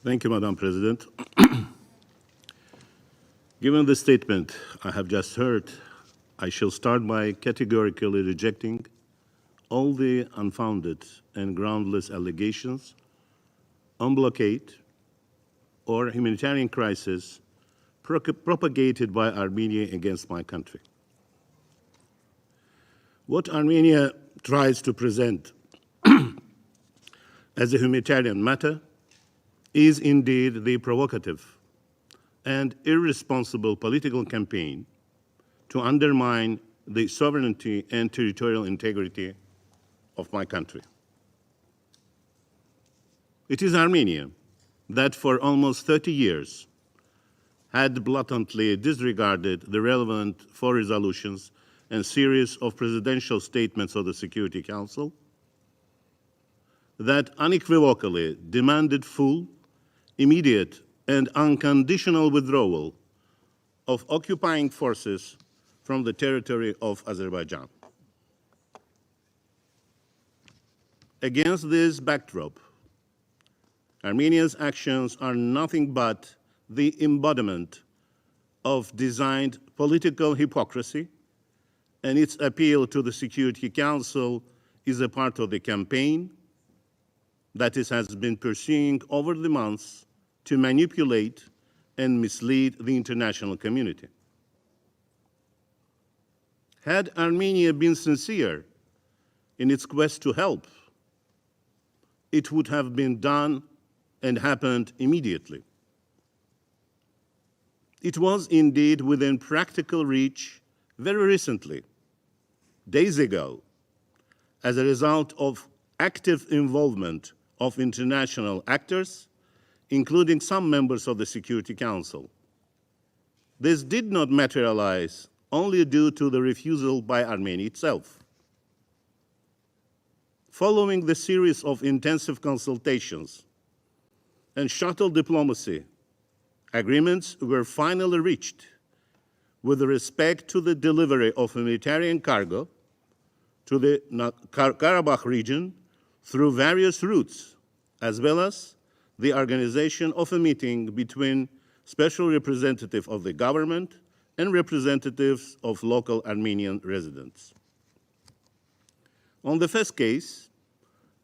Thank you, Madam President. Given the statement I have just heard, I shall start by categorically rejecting all the unfounded and groundless allegations on blockade or humanitarian crisis propagated by Armenia against my country. What Armenia tries to present as a humanitarian matter is indeed the provocative and irresponsible political campaign to undermine the sovereignty and territorial integrity of my country. It is Armenia that for almost 30 years had blatantly disregarded the relevant 4 resolutions and series of presidential statements of the Security Council that unequivocally demanded full, immediate, and unconditional withdrawal of occupying forces from the territory of Azerbaijan. Against this backdrop, Armenia's actions are nothing but the embodiment of designed political hypocrisy, and its appeal to the Security Council is a part of the campaign that it has been pursuing over the months to manipulate and mislead the international community. Had Armenia been sincere in its quest to help, it would have been done and happened immediately. It was indeed within practical reach very recently, days ago, as a result of active involvement of international actors, including some members of the Security Council. This did not materialize only due to the refusal by Armenia itself. Following the series of intensive consultations and shuttle diplomacy, agreements were finally reached with respect to the delivery of humanitarian cargo to the Karabakh region through various routes, as well as the organization of a meeting between special representatives of the government and representatives of local Armenian residents. On the first case,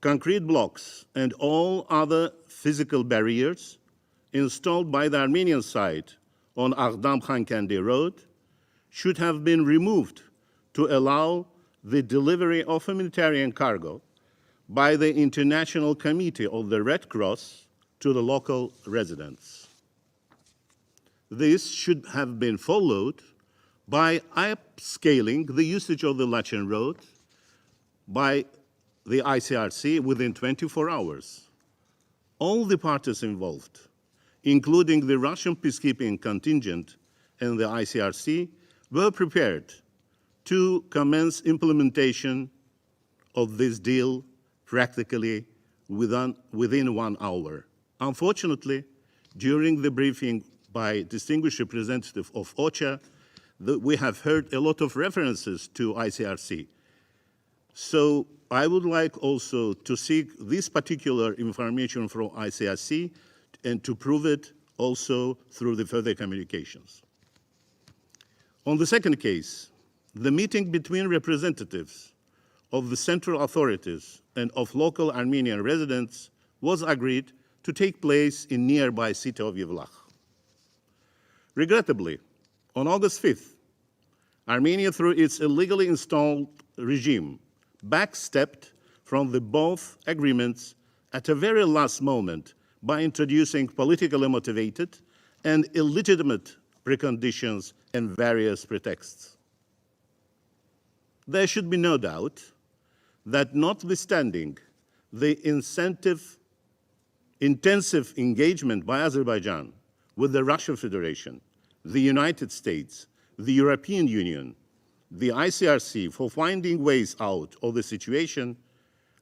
concrete blocks and all other physical barriers installed by the Armenian side on Aghdam-Khankandi Road should have been removed to allow the delivery of humanitarian cargo by the International Committee of the Red Cross to the local residents. This should have been followed by upscaling the usage of the Lachin Road by the ICRC within 24 hours. All the parties involved, including the Russian peacekeeping contingent and the ICRC, were prepared to commence implementation of this deal practically within 1 hour. Unfortunately, during the briefing by distinguished representative of OCHA, we have heard a lot of references to ICRC. So I would like also to seek this particular information from ICRC and to prove it also through the further communications. On the second case, the meeting between representatives of the central authorities and of local Armenian residents was agreed to take place in nearby city of Yevlakh. Regrettably, on August 5th, Armenia, through its illegally installed regime, backstepped from the both agreements at a very last moment by introducing politically motivated and illegitimate preconditions and various pretexts. There should be no doubt that notwithstanding the intensive engagement by Azerbaijan with the Russian Federation, the United States, the European Union, the ICRC for finding ways out of the situation,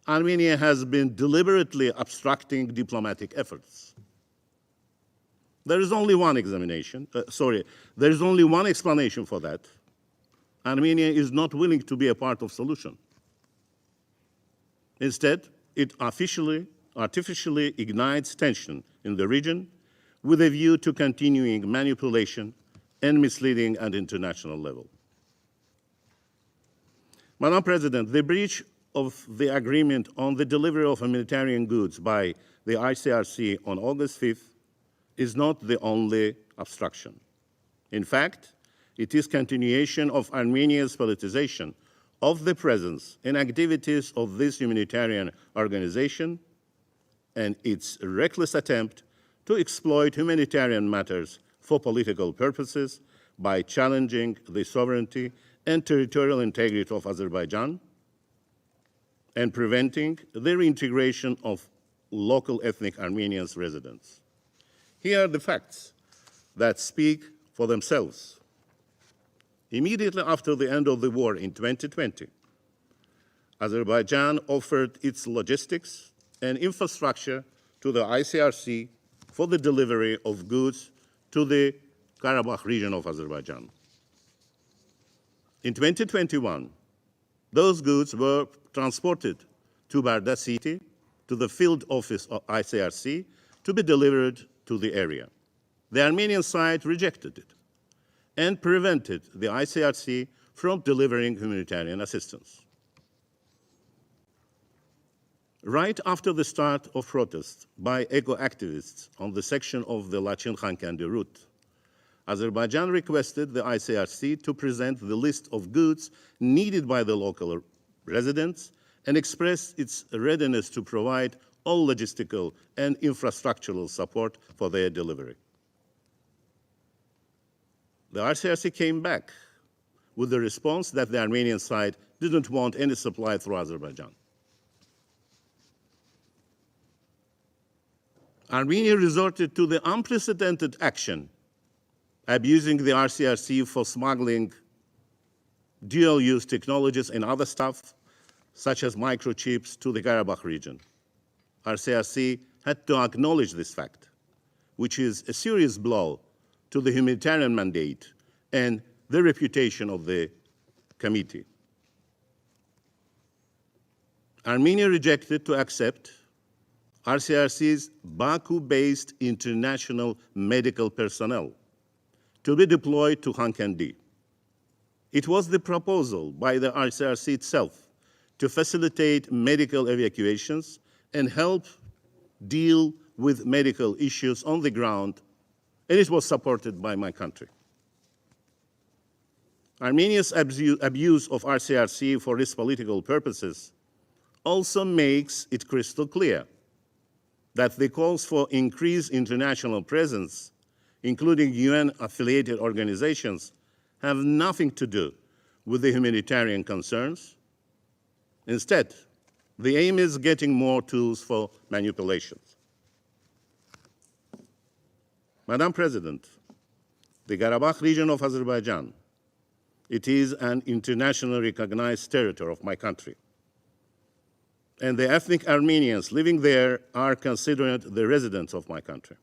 Armenia has been deliberately obstructing diplomatic efforts. There is only one explanation for that. Armenia is not willing to be a part of the solution. Instead, it officially artificially ignites tension in the region with a view to continuing manipulation and misleading at international level. Madam President, the breach of the agreement on the delivery of humanitarian goods by the ICRC on August 5th is not the only obstruction. In fact, it is continuation of Armenia's politicization of the presence and activities of this humanitarian organization and its reckless attempt to exploit humanitarian matters for political purposes by challenging the sovereignty and territorial integrity of Azerbaijan and preventing the reintegration of local ethnic Armenians residents. Here are the facts that speak for themselves. Immediately after the end of the war in 2020, Azerbaijan offered its logistics and infrastructure to the ICRC for the delivery of goods to the Karabakh region of Azerbaijan. In 2021, those goods were transported to Barda city, to the field office of ICRC, to be delivered to the area. The Armenian side rejected it and prevented the ICRC from delivering humanitarian assistance. Right after the start of protests by eco-activists on the section of the Lachin-Khankandi route, Azerbaijan requested the ICRC to present the list of goods needed by the local residents and expressed its readiness to provide all logistical and infrastructural support for their delivery. The ICRC came back with the response that the Armenian side didn't want any supply through Azerbaijan. Armenia resorted to the unprecedented action, abusing the ICRC for smuggling dual-use technologies and other stuff, such as microchips, to the Karabakh region. ICRC had to acknowledge this fact, which is a serious blow to the humanitarian mandate and the reputation of the committee. Armenia rejected to accept ICRC's Baku-based international medical personnel to be deployed to Khankandi. It was the proposal by the ICRC itself to facilitate medical evacuations and help deal with medical issues on the ground, and it was supported by my country. Armenia's abuse of ICRC for its political purposes also makes it crystal clear that the calls for increased international presence, including UN-affiliated organizations, have nothing to do with the humanitarian concerns. Instead, the aim is getting more tools for manipulations. Madam President, the Karabakh region of Azerbaijan, it is an internationally recognized territory of my country. And the ethnic Armenians living there are considered the residents of my country,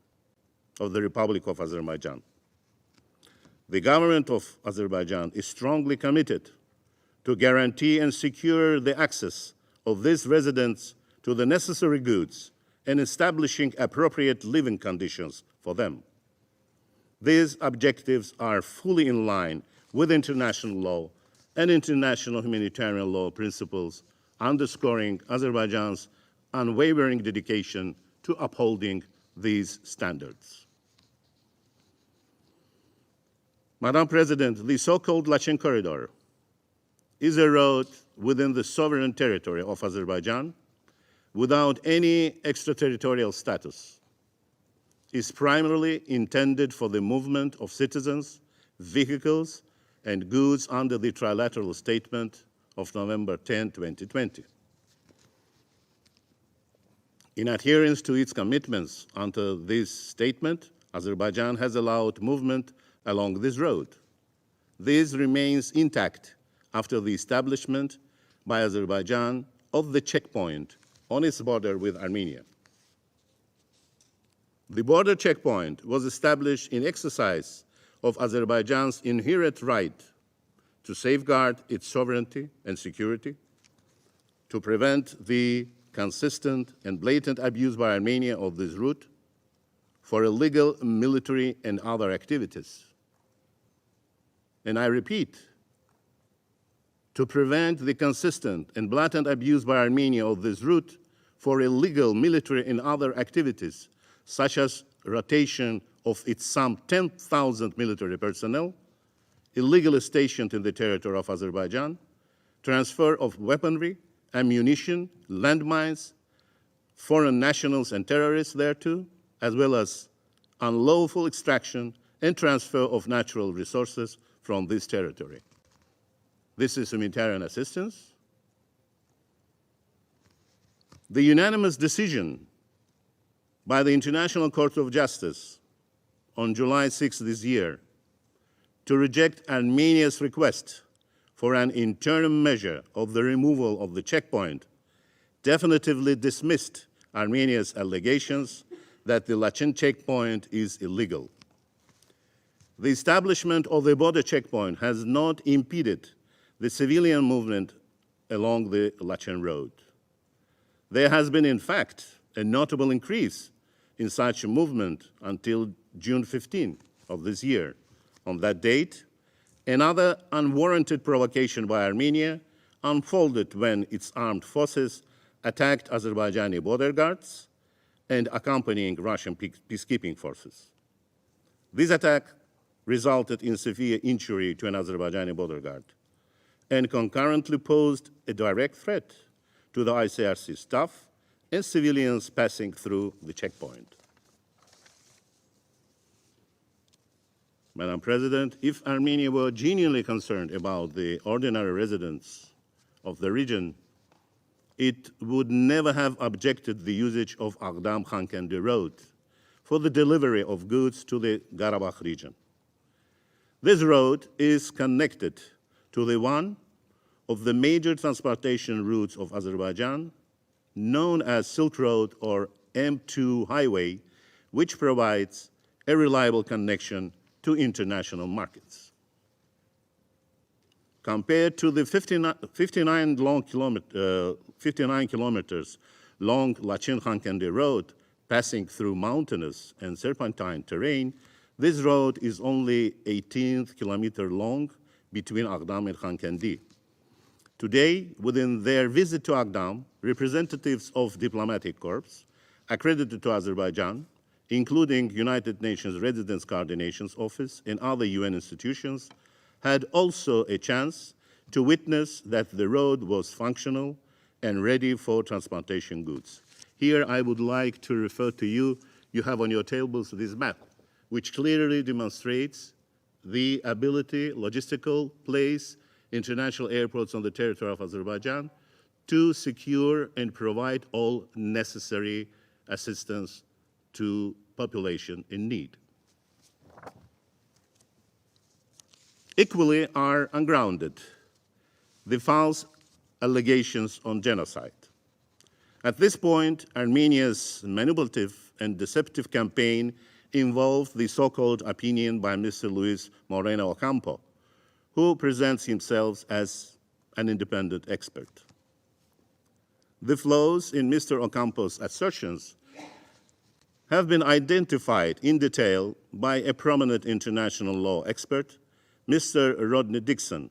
of the Republic of Azerbaijan. The government of Azerbaijan is strongly committed to guarantee and secure the access of these residents to the necessary goods and establishing appropriate living conditions for them. These objectives are fully in line with international law and international humanitarian law principles, underscoring Azerbaijan's unwavering dedication to upholding these standards. Madam President, the so-called Lachin corridor is a road within the sovereign territory of Azerbaijan without any extraterritorial status. Is primarily intended for the movement of citizens, vehicles, and goods under the trilateral statement of November 10, 2020. In adherence to its commitments under this statement, Azerbaijan has allowed movement along this road. This remains intact after the establishment by Azerbaijan of the checkpoint on its border with Armenia. The border checkpoint was established in exercise of Azerbaijan's inherent right to safeguard its sovereignty and security, to prevent the consistent, and blatant abuse by Armenia of this route for illegal military and other activities. And I repeat, to prevent the consistent and blatant abuse by Armenia of this route for illegal military and other activities, such as rotation of its some 10,000 military personnel, illegally stationed in the territory of Azerbaijan, transfer of weaponry, ammunition, landmines, foreign nationals and terrorists thereto, as well as unlawful extraction and transfer of natural resources from this territory. This is humanitarian assistance. The unanimous decision by the International Court of Justice on July 6 this year to reject Armenia's request for an interim measure of the removal of the checkpoint definitively dismissed Armenia's allegations that the Lachin checkpoint is illegal. The establishment of the border checkpoint has not impeded the civilian movement along the Lachin road. There has been, in fact, a notable increase in such a movement until June 15 of this year. On that date, another unwarranted provocation by Armenia unfolded when its armed forces attacked Azerbaijani border guards and accompanying Russian peacekeeping forces. This attack resulted in severe injury to an Azerbaijani border guard and concurrently posed a direct threat to the ICRC staff and civilians passing through the checkpoint. Madam President, if Armenia were genuinely concerned about the ordinary residents of the region, it would never have objected the usage of Aghdam-Khankendi road for the delivery of goods to the Karabakh region. This road is connected to the one of the major transportation routes of Azerbaijan, known as Silk Road or M2 Highway, which provides a reliable connection to international markets. Compared to the 59 kilometers long Lachin-Khankendi road passing through mountainous and serpentine terrain, this road is only 18 kilometers long between Aghdam and Khankendi. Today, within their visit to Aghdam, representatives of diplomatic corps accredited to Azerbaijan, including United Nations Residence Coordination Office and other UN institutions, had also a chance to witness that the road was functional and ready for transportation goods. Here I would like to refer to you. You have on your tables this map, which clearly demonstrates the ability, logistical place, international airports on the territory of Azerbaijan to secure and provide all necessary assistance to population in need. Equally are ungrounded the false allegations on genocide. At this point, Armenia's manipulative and deceptive campaign involved the so-called opinion by Mr. Luis Moreno Ocampo, who presents himself as an independent expert. The flaws in Mr. Ocampo's assertions have been identified in detail by a prominent international law expert, Mr. Rodney Dixon,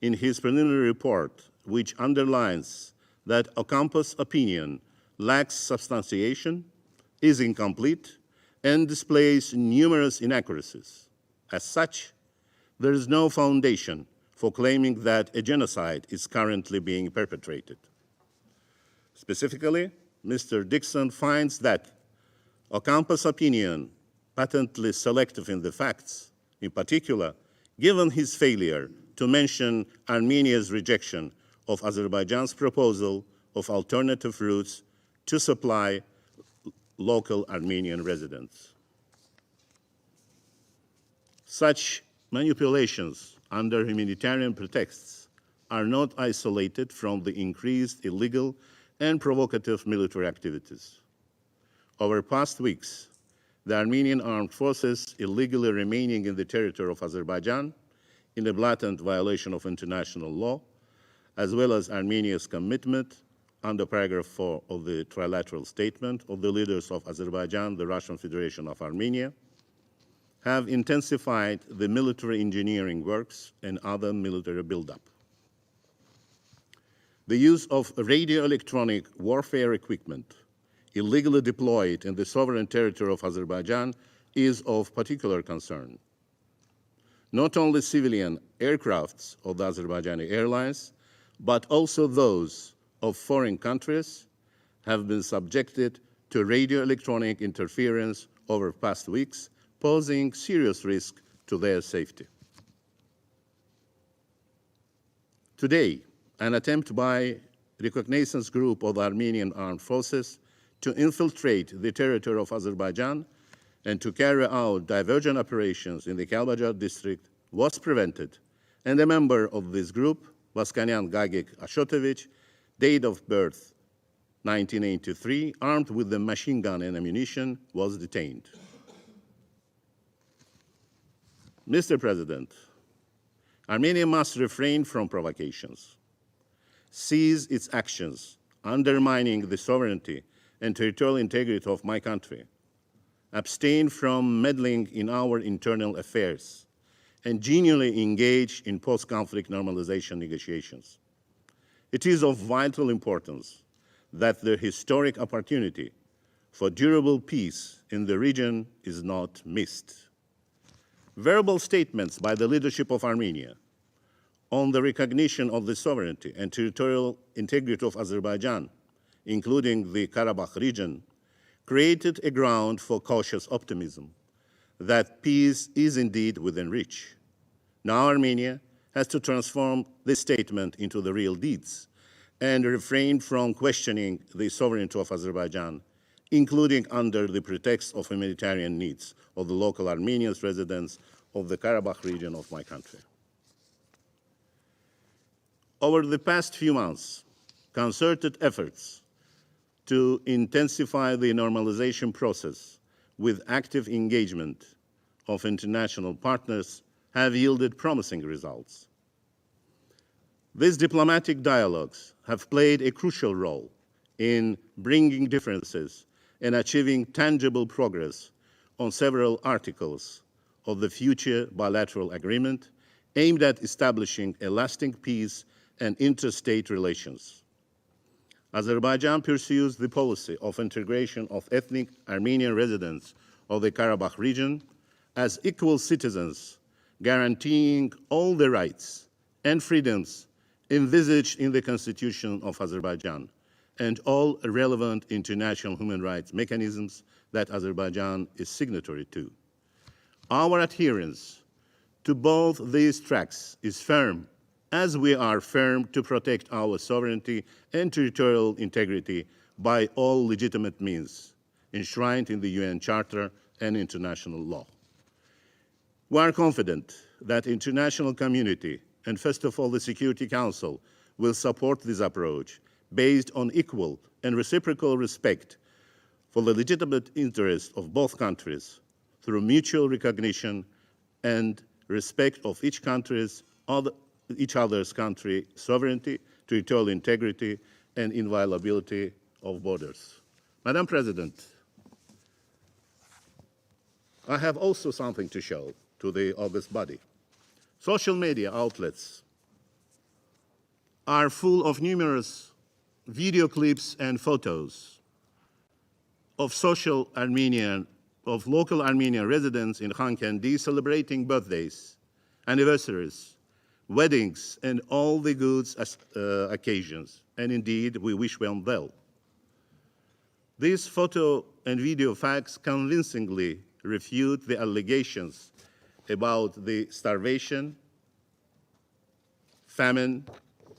in his preliminary report, which underlines that Ocampo's opinion lacks substantiation, is incomplete, and displays numerous inaccuracies. As such, there is no foundation for claiming that a genocide is currently being perpetrated. Specifically, Mr. Dixon finds that Ocampo's opinion, patently selective in the facts, in particular, given his failure to mention Armenia's rejection of Azerbaijan's proposal of alternative routes to supply local Armenian residents. Such manipulations under humanitarian pretexts are not isolated from the increased illegal and provocative military activities. Over past weeks, the Armenian armed forces illegally remaining in the territory of Azerbaijan in a blatant violation of international law, as well as Armenia's commitment under paragraph 4 of the trilateral statement of the leaders of Azerbaijan, the Russian Federation of Armenia, have intensified the military engineering works and other military buildup. The use of radio-electronic warfare equipment illegally deployed in the sovereign territory of Azerbaijan is of particular concern. Not only civilian aircrafts of the Azerbaijani airlines, but also those of foreign countries have been subjected to radio-electronic interference over past weeks, posing serious risk to their safety. Today, an attempt by reconnaissance group of the Armenian armed forces to infiltrate the territory of Azerbaijan and to carry out diversion operations in the Kalbajar district was prevented, and a member of this group, Vaskanyan Gagik Ashotovich, date of birth 1983, armed with the machine gun and ammunition, was detained. Mr. President, Armenia must refrain from provocations, cease its actions undermining the sovereignty and territorial integrity of my country, abstain from meddling in our internal affairs, and genuinely engage in post-conflict normalization negotiations. It is of vital importance that the historic opportunity for durable peace in the region is not missed. Verbal statements by the leadership of Armenia on the recognition of the sovereignty and territorial integrity of Azerbaijan, including the Karabakh region, created a ground for cautious optimism that peace is indeed within reach. Now Armenia has to transform this statement into the real deeds and refrain from questioning the sovereignty of Azerbaijan, including under the pretext of humanitarian needs of the local Armenian residents of the Karabakh region of my country. Over the past few months, concerted efforts to intensify the normalization process with active engagement of international partners have yielded promising results. These diplomatic dialogues have played a crucial role in bringing differences and achieving tangible progress on several articles of the future bilateral agreement aimed at establishing a lasting peace and interstate relations. Azerbaijan pursues the policy of integration of ethnic Armenian residents of the Karabakh region as equal citizens, guaranteeing all the rights and freedoms envisaged in the Constitution of Azerbaijan and all relevant international human rights mechanisms that Azerbaijan is signatory to. Our adherence to both these tracks is firm, as we are firm to protect our sovereignty and territorial integrity by all legitimate means enshrined in the UN Charter and international law. We are confident that the international community, and first of all the Security Council, will support this approach based on equal and reciprocal respect for the legitimate interests of both countries through mutual recognition and respect of each other's country sovereignty, territorial integrity, and inviolability of borders. Madam President, I have also something to show to the august body. Social media outlets are full of numerous video clips and photos of local Armenian residents in Khan Kendi celebrating birthdays, anniversaries, weddings, and all the good occasions. And indeed, we wish them well. These photo and video facts convincingly refute the allegations about the starvation, famine,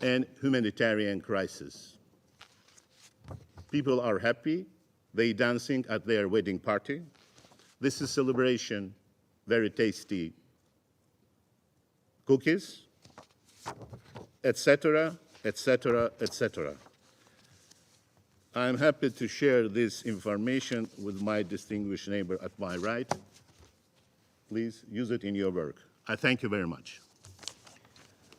and humanitarian crisis. People are happy, they dancing at their wedding party. This is celebration, very tasty cookies, etc., etc., etc. I'm happy to share this information with my distinguished neighbor at my right. Please use it in your work. I thank you very much.